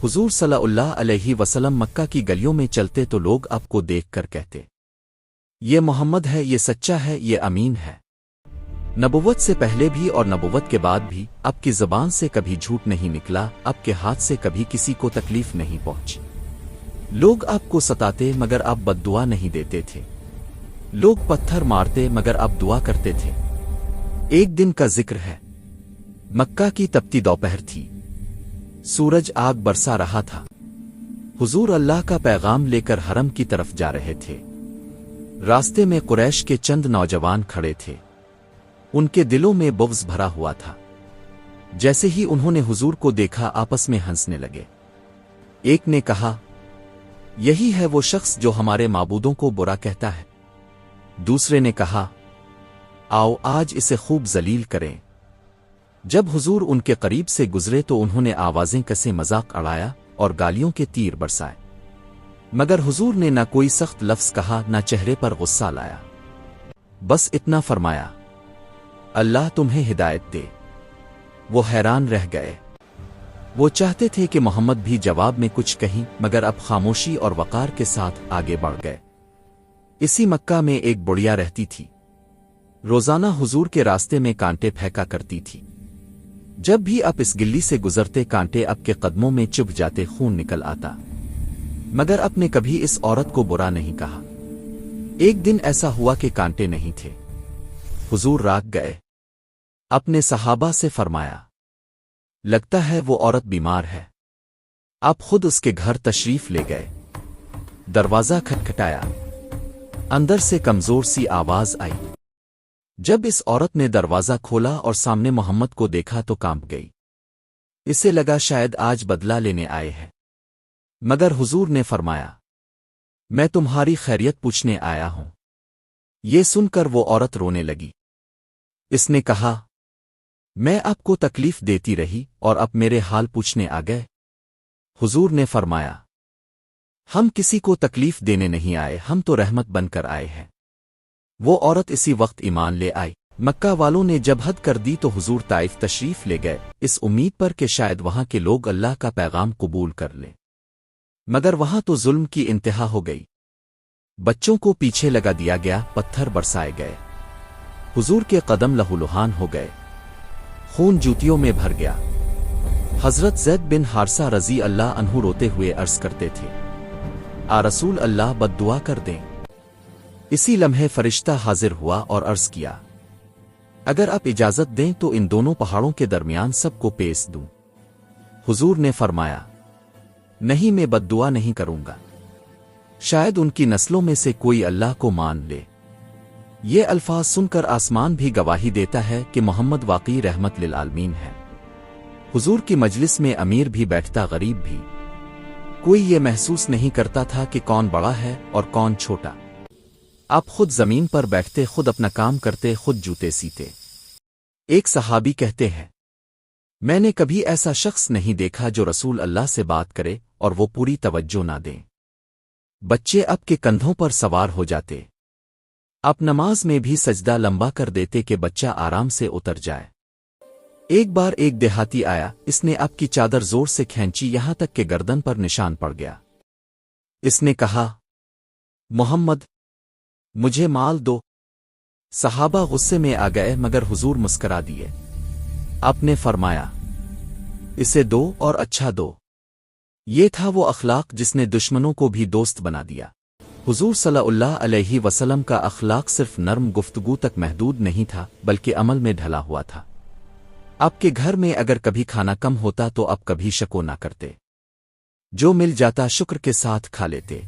हुजूर सल्लल्लाहु अलैहि वसल्लम मक्का की गलियों में चलते तो लोग आपको देख कर कहते, ये मोहम्मद है, ये सच्चा है, ये अमीन है। नबुव्वत से पहले भी और नबुव्वत के बाद भी आपकी ज़बान से कभी झूठ नहीं निकला, आपके हाथ से कभी किसी को तकलीफ नहीं पहुंची। लोग आपको सताते मगर आप बद्दुआ नहीं देते थे। लोग पत्थर मारते मगर आप दुआ करते थे। एक दिन का जिक्र है। मक्का की तपती दोपहर थी। सूरज आग बरसा रहा था। हुजूर अल्लाह का पैगाम लेकर हरम की तरफ जा रहे थे। रास्ते में कुरैश के चंद नौजवान खड़े थे। उनके दिलों में बुग़्ज़ भरा हुआ था। जैसे ही उन्होंने हुजूर को देखा आपस में हंसने लगे। एक ने कहा, यही है वो शख्स जो हमारे माबूदों को बुरा कहता है। दूसरे ने कहा, आओ आज इसे खूब जलील करें। जब हुजूर उनके करीब से गुजरे तो उन्होंने आवाजें कसे मजाक उड़ाया और गालियों के तीर बरसाए, मगर हुजूर ने न कोई सख्त लफ्ज़ कहा, न चेहरे पर गुस्सा लाया। बस इतना फरमाया, अल्लाह तुम्हें हिदायत दे। वो हैरान रह गए। वो चाहते थे कि मोहम्मद भी जवाब में कुछ कहीं, मगर अब खामोशी और वक़ार के साथ आगे बढ़ गए। इसी मक्का में एक बुढ़िया रहती थी। रोजाना हुजूर के रास्ते में कांटे फेंका करती थी। जब भी आप इस गिल्ली से गुजरते कांटे आपके कदमों में चुभ जाते, खून निकल आता, मगर आपने कभी इस औरत को बुरा नहीं कहा। एक दिन ऐसा हुआ कि कांटे नहीं थे। हुजूर राग गए। अपने सहाबा से फरमाया, लगता है वो औरत बीमार है। आप खुद उसके घर तशरीफ ले गए। दरवाजा खटखटाया। अंदर से कमजोर सी आवाज आई। जब इस औरत ने दरवाजा खोला और सामने मोहम्मद को देखा तो कांप गई। इसे लगा शायद आज बदला लेने आए हैं, मगर हुजूर ने फरमाया, मैं तुम्हारी खैरियत पूछने आया हूं। ये सुनकर वो औरत रोने लगी। इसने कहा, मैं आपको तकलीफ देती रही और अब मेरे हाल पूछने आ गए। हुजूर ने फरमाया, हम किसी को तकलीफ देने नहीं आए, हम तो रहमत बनकर आए हैं। वो औरत इसी वक्त ईमान ले आई। मक्का वालों ने जब हद कर दी तो हुजूर ताइफ तशरीफ ले गए, इस उम्मीद पर कि शायद वहां के लोग अल्लाह का पैगाम कबूल कर लें, मगर वहां तो जुल्म की इंतहा हो गई। बच्चों को पीछे लगा दिया गया, पत्थर बरसाए गए। हुजूर के कदम लहूलुहान हो गए। खून जूतियों में भर गया। हजरत ज़ैद बिन हारसा रज़ी अल्लाह अन्हु रोते हुए अर्ज करते थे, आ रसूल अल्लाह बद्दुआ कर दें। इसी लम्हे फरिश्ता हाजिर हुआ और अर्ज किया, अगर आप इजाजत दें तो इन दोनों पहाड़ों के दरमियान सबको पेश दूं। हुजूर ने फरमाया, नहीं, मैं बद्दुआ नहीं करूंगा। शायद उनकी नस्लों में से कोई अल्लाह को मान ले। ये अल्फाज सुनकर आसमान भी गवाही देता है कि मोहम्मद वाकई रहमत लिल आलमीन है। हुजूर की मजलिस में अमीर भी बैठता, गरीब भी। कोई ये महसूस नहीं करता था कि कौन बड़ा है और कौन छोटा। आप खुद जमीन पर बैठते, खुद अपना काम करते, खुद जूते सीते। एक सहाबी कहते हैं, मैंने कभी ऐसा शख्स नहीं देखा जो रसूल अल्लाह से बात करे और वो पूरी तवज्जो ना दें। बच्चे आपके कंधों पर सवार हो जाते। आप नमाज में भी सजदा लंबा कर देते कि बच्चा आराम से उतर जाए। एक बार एक देहाती आया, इसने आपकी चादर जोर से खींची, यहां तक कि गर्दन पर निशान पड़ गया। इसने कहा, मोहम्मद, मुझे माल दो। सहाबा गुस्से में आ गए, मगर हुजूर मुस्करा दिए। आपने फरमाया, इसे दो और अच्छा दो। ये था वो अखलाक जिसने दुश्मनों को भी दोस्त बना दिया। हुजूर सल्लल्लाहु अलैहि वसल्लम का अखलाक सिर्फ नर्म गुफ्तगू तक महदूद नहीं था, बल्कि अमल में ढला हुआ था। आपके घर में अगर कभी खाना कम होता तो आप कभी शको ना करते। जो मिल जाता शुक्र के साथ खा लेते।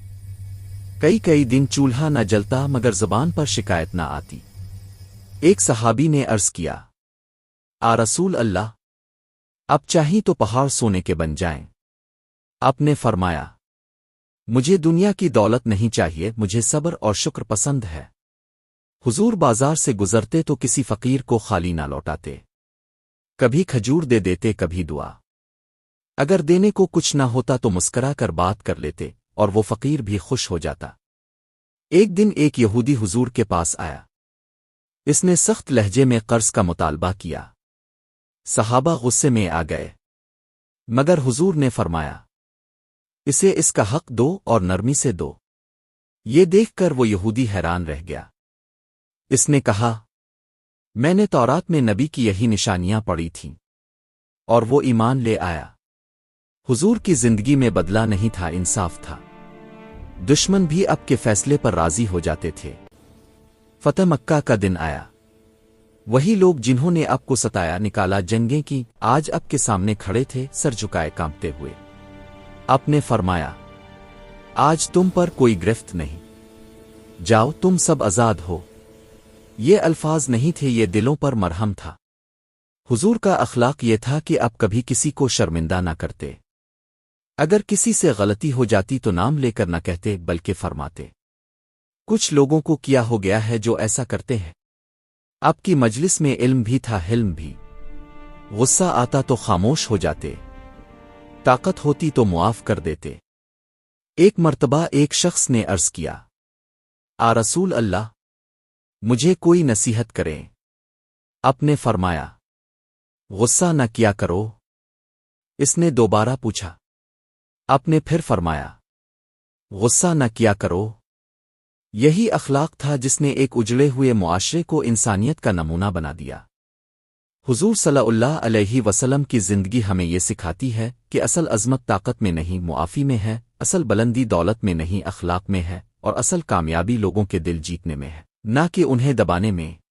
कई कई दिन चूल्हा न जलता, मगर ज़बान पर शिकायत ना आती। एक सहाबी ने अर्ज किया, आ रसूल अल्लाह, अब चाहिए तो पहाड़ सोने के बन जाएं। आपने फरमाया, मुझे दुनिया की दौलत नहीं चाहिए, मुझे सब्र और शुक्र पसंद है। हुजूर बाजार से गुजरते तो किसी फकीर को खाली ना लौटाते। कभी खजूर दे देते, कभी दुआ। अगर देने को कुछ ना होता तो मुस्करा कर बात कर लेते और वो फकीर भी खुश हो जाता। एक दिन एक यहूदी हुजूर के पास आया। इसने सख्त लहजे में कर्ज का मुतालबा किया। सहाबा गुस्से में आ गए, मगर हुजूर ने फरमाया, اسے اس کا حق دو اور نرمی سے دو۔ یہ دیکھ کر وہ یہودی حیران رہ گیا۔ اس نے کہا، میں نے تورات میں نبی کی یہی نشانیاں پڑھی تھیں اور وہ ایمان لے آیا۔ حضور کی زندگی میں بدلہ نہیں تھا، انصاف تھا۔ دشمن بھی اب کے فیصلے پر راضی ہو جاتے تھے۔ فتح مکہ کا دن آیا۔ وہی لوگ جنہوں نے اب کو ستایا، نکالا، جنگیں کی، آج اب کے سامنے کھڑے تھے، سر جھکائے کانپتے ہوئے۔ اب نے فرمایا، آج تم پر کوئی گرفت نہیں، جاؤ تم سب آزاد ہو۔ یہ الفاظ نہیں تھے، یہ دلوں پر مرہم تھا۔ حضور کا اخلاق یہ تھا کہ اب کبھی کسی کو شرمندہ نہ کرتے۔ اگر کسی سے غلطی ہو جاتی تو نام لے کر نہ کہتے بلکہ فرماتے۔ کچھ لوگوں کو کیا ہو گیا ہے جو ایسا کرتے ہیں۔ اب کی مجلس میں علم بھی تھا، حلم بھی۔ غصہ آتا تو خاموش ہو جاتے، طاقت ہوتی تو معاف کر دیتے۔ ایک مرتبہ ایک شخص نے عرض کیا، آ رسول اللہ، مجھے کوئی نصیحت کرے۔ آپ نے فرمایا، غصہ نہ کیا کرو۔ اس نے دوبارہ پوچھا۔ آپ نے پھر فرمایا، غصہ نہ کیا کرو۔ یہی اخلاق تھا جس نے ایک اجڑے ہوئے معاشرے کو انسانیت کا نمونہ بنا دیا۔ حضور صلی اللہ علیہ وسلم کی زندگی ہمیں یہ سکھاتی ہے کہ اصل عظمت طاقت میں نہیں، معافی میں ہے، اصل بلندی دولت میں نہیں، اخلاق میں ہے، اور اصل کامیابی لوگوں کے دل جیتنے میں ہے، نہ کہ انہیں دبانے میں۔